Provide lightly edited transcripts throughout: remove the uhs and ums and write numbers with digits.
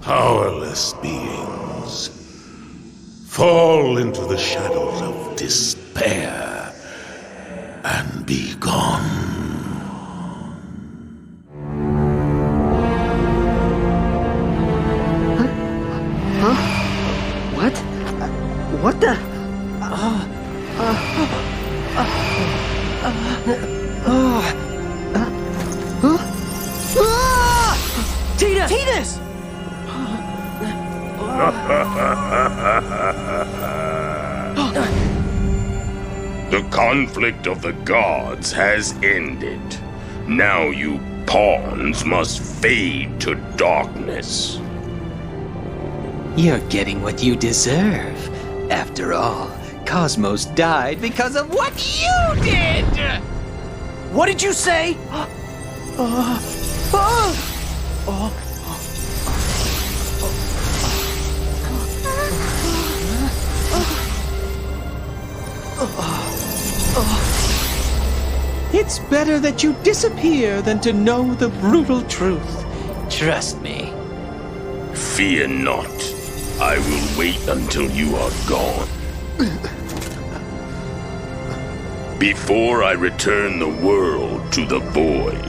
Powerless beings, fall into the shadows of despair and be gone. What? What the? Tina! Tina's! The conflict of the gods has ended. Now you pawns must fade to darkness. You're getting what you deserve. After all, Cosmos died because of what you did! What did you say? It's better that you disappear than to know the brutal truth. Trust me. Fear not. I will wait until you are gone. Before I return the world to the void.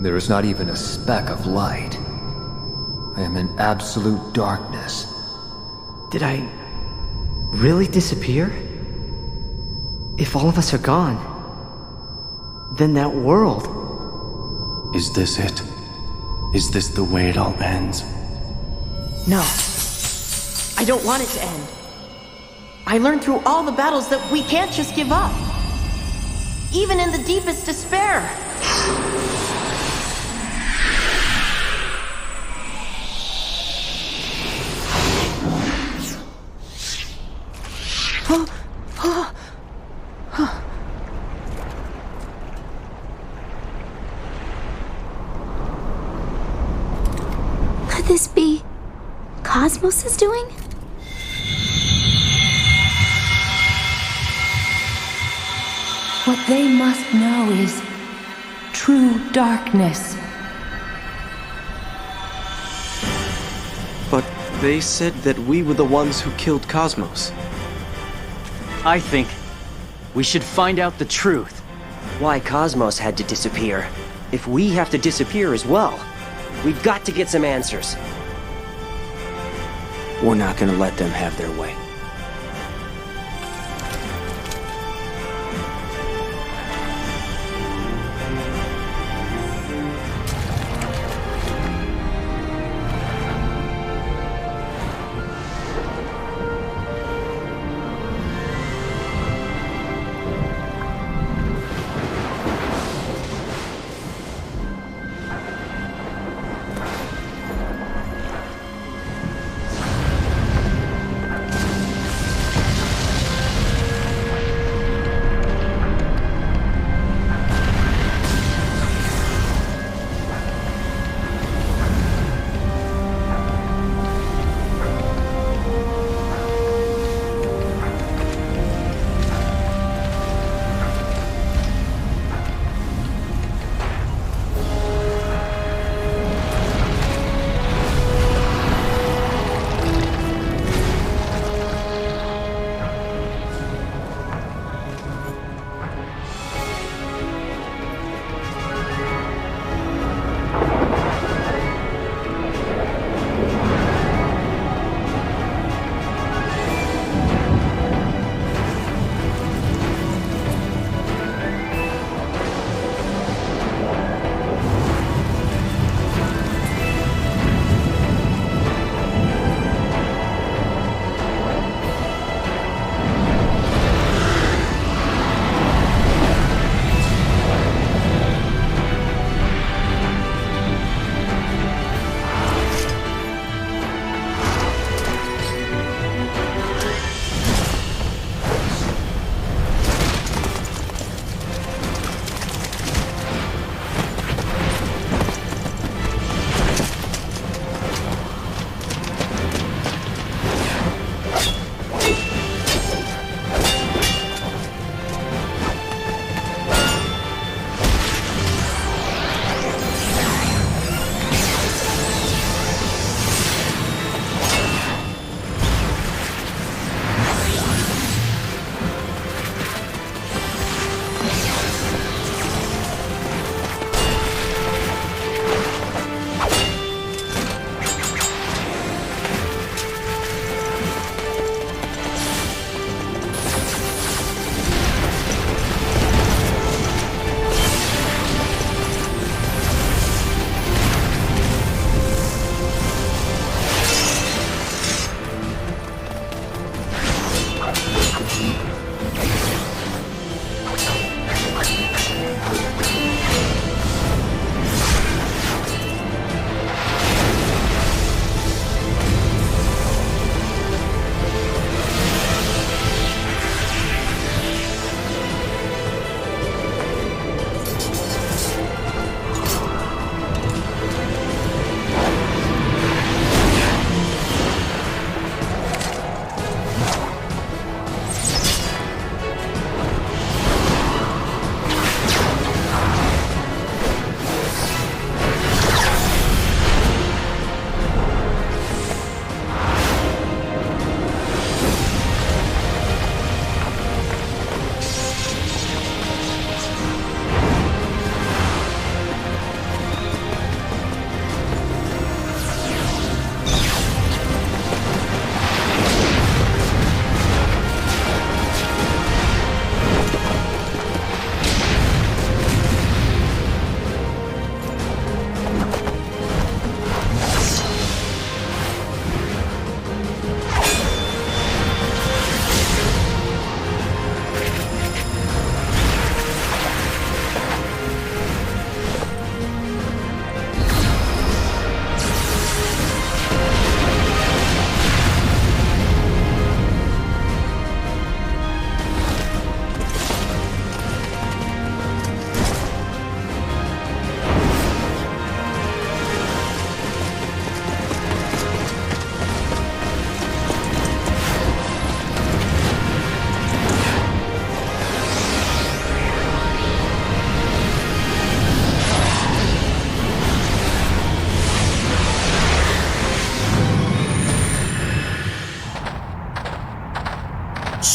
There is not even a speck of light. I am in absolute darkness. Did I really disappear? If all of us are gone, then that world... Is this it? Is this the way it all ends? No. I don't want it to end. I learned through all the battles that we can't just give up. Even in the deepest despair. Could this be Cosmos is doing? What they must know is true darkness. But they said that we were the ones who killed Cosmos. I think we should find out the truth. Why Cosmos had to disappear. If we have to disappear as well, we've got to get some answers. We're not gonna let them have their way.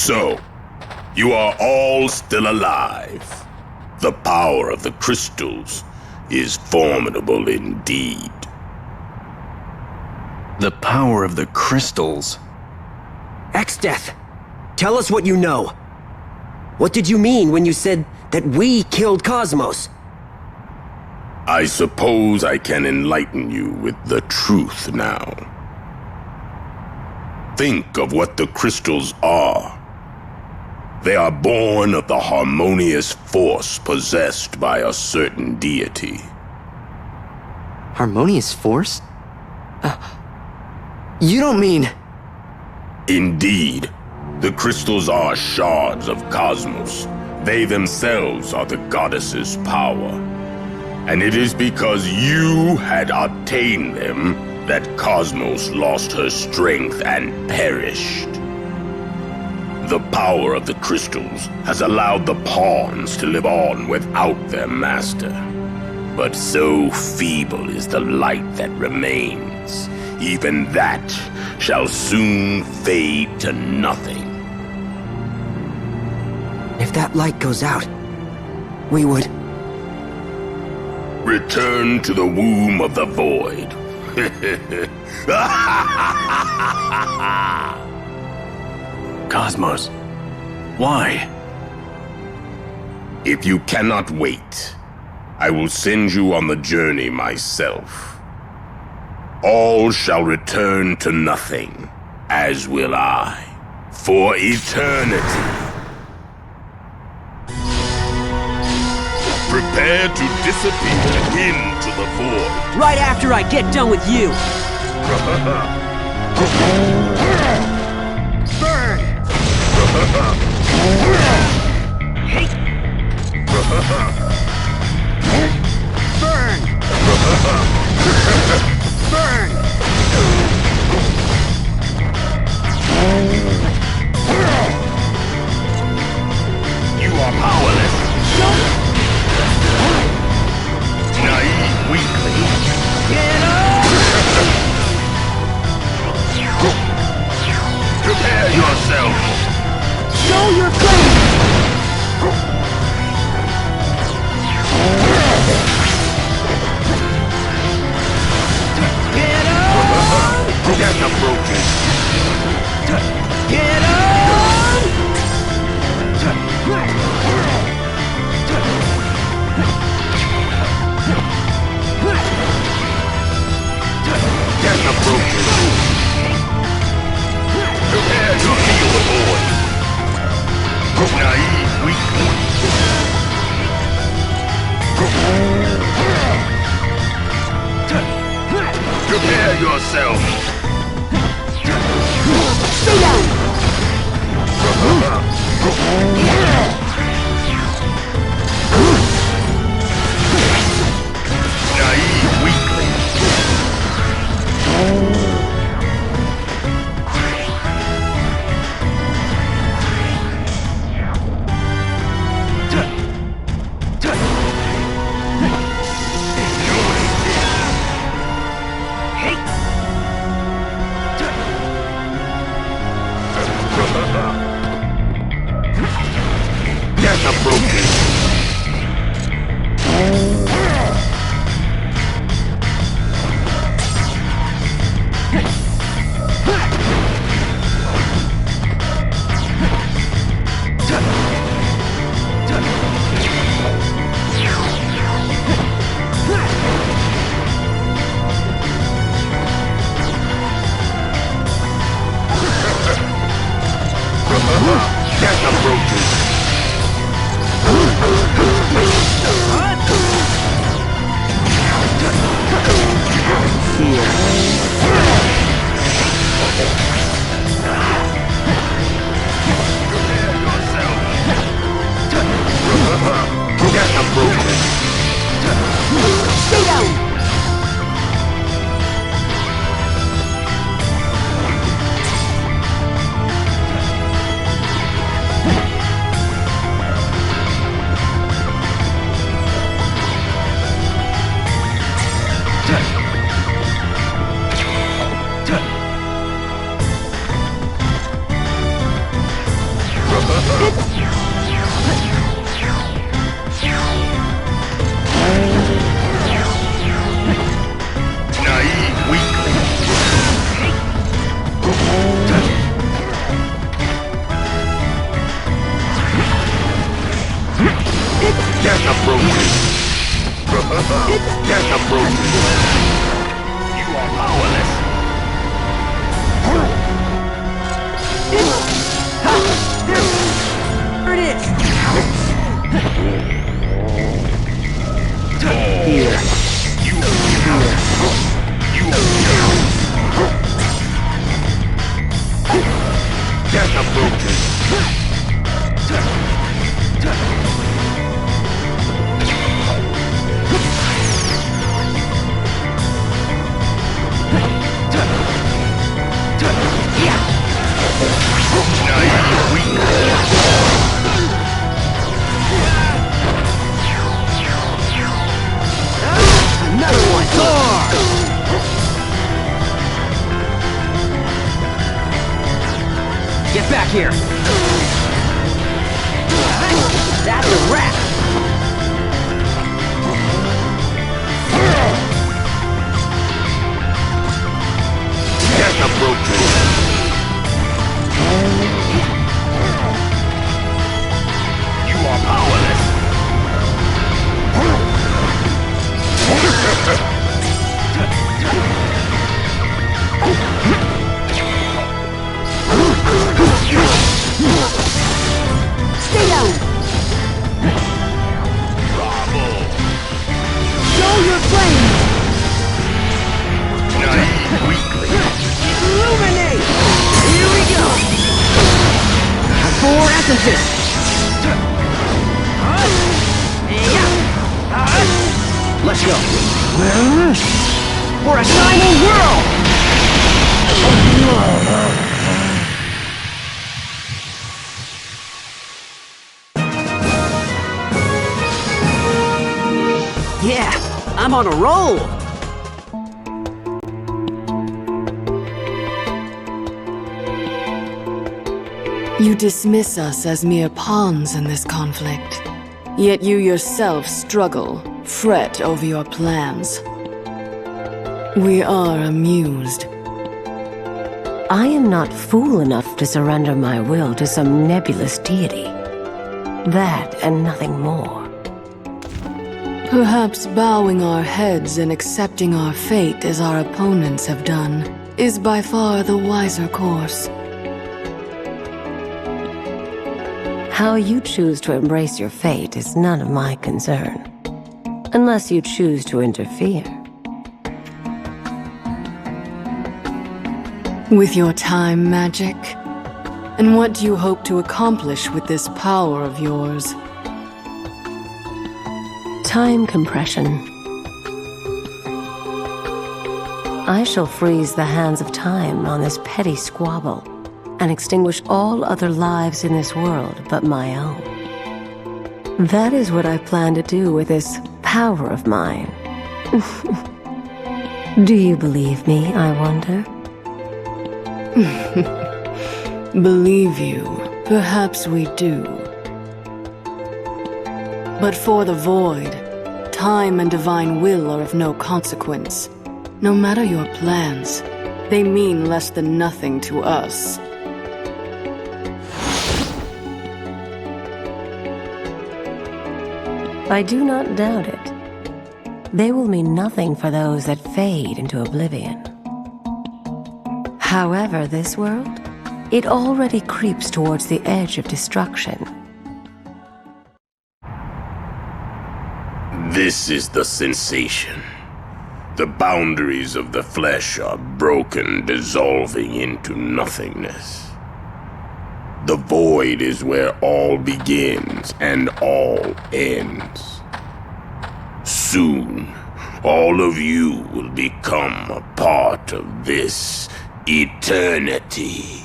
So, you are all still alive. The power of the crystals is formidable indeed. The power of the crystals? X-Death, tell us what you know. What did you mean when you said that we killed Cosmos? I suppose I can enlighten you with the truth now. Think of what the crystals are. They are born of the harmonious force possessed by a certain deity. Harmonious force? You don't mean... Indeed. The crystals are shards of Cosmos. They themselves are the goddess's power. And it is because you had obtained them that Cosmos lost her strength and perished. The power of the crystals has allowed the pawns to live on without their master. But so feeble is the light that remains. Even that shall soon fade to nothing. If that light goes out, we would... Return to the womb of the void. Cosmos, why? If you cannot wait, I will send you on the journey myself. All shall return to nothing, as will I, for eternity. Prepare to disappear into the void. Right after I get done with you! Burn! Burn! You are powerless. Naive weakling. Get up! Prepare yourself. Show your flame! Get up! Death approaches. Get up! Death approaches. Prepare to heal the void. Naive weakling. Prepare yourself. Stay down! Naive weakling. Death approaches. Death approaches. approaches. Death approaches. You are powerless. There it is! Here. You Death approaches. Another one! Get back here! That's a wrap! Death approaches. You are powerless. Stay down! Bravo. Show your flames! Naive weakling. Illuminate! Here we go! 4 essences! Let's go! For a shining world! Yeah, I'm on a roll! You dismiss us as mere pawns in this conflict. Yet you yourself struggle, fret over your plans. We are amused. I am not fool enough to surrender my will to some nebulous deity. That and nothing more. Perhaps bowing our heads and accepting our fate as our opponents have done is by far the wiser course. How you choose to embrace your fate is none of my concern. Unless you choose to interfere. With your time magic? And what do you hope to accomplish with this power of yours? Time compression. I shall freeze the hands of time on this petty squabble and extinguish all other lives in this world but my own. That is what I plan to do with this power of mine. Do you believe me, I wonder? Believe you, perhaps we do. But for the void, time and divine will are of no consequence. No matter your plans, they mean less than nothing to us. I do not doubt it. They will mean nothing for those that fade into oblivion. However, this world, it already creeps towards the edge of destruction. This is the sensation. The boundaries of the flesh are broken, dissolving into nothingness. The void is where all begins and all ends. Soon, all of you will become a part of this eternity.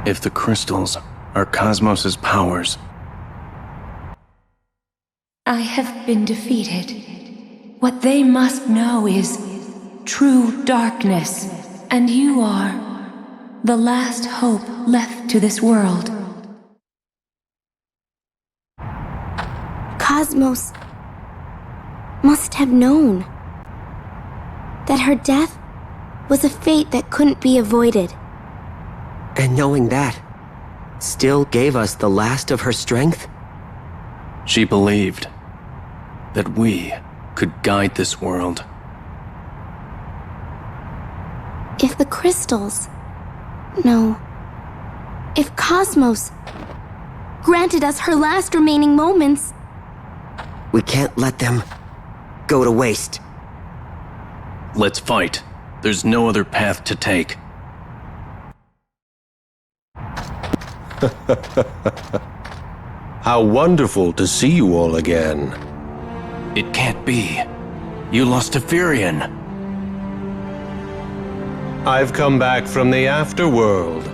If the crystals are Cosmos's powers, I have been defeated. What they must know is true darkness, and you are the last hope left to this world. Cosmos must have known that her death was a fate that couldn't be avoided. And knowing that, still gave us the last of her strength? She believed that we could guide this world. If the crystals... No. If Cosmos granted us her last remaining moments... We can't let them go to waste. Let's fight. There's no other path to take. How wonderful to see you all again. It can't be. You lost to Furion. I've come back from the afterworld.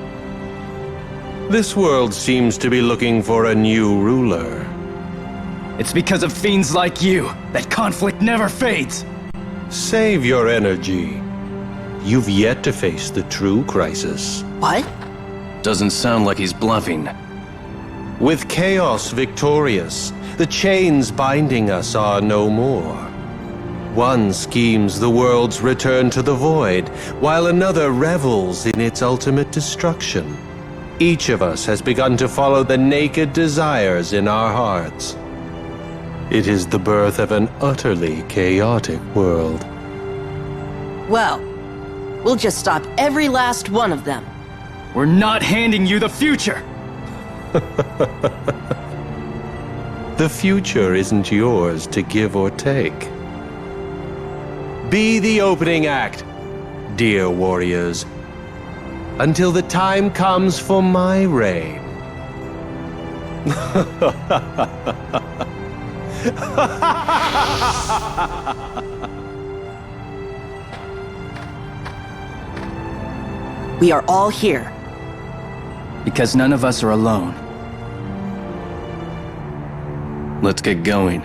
This world seems to be looking for a new ruler. It's because of fiends like you that conflict never fades. Save your energy. You've yet to face the true crisis. What? Doesn't sound like he's bluffing. With chaos victorious, the chains binding us are no more. One schemes the world's return to the void, while another revels in its ultimate destruction. Each of us has begun to follow the naked desires in our hearts. It is the birth of an utterly chaotic world. Well, we'll just stop every last one of them. We're not handing you the future! The future isn't yours to give or take. Be the opening act, dear warriors, until the time comes for my reign. We are all here. Because none of us are alone. Let's get going.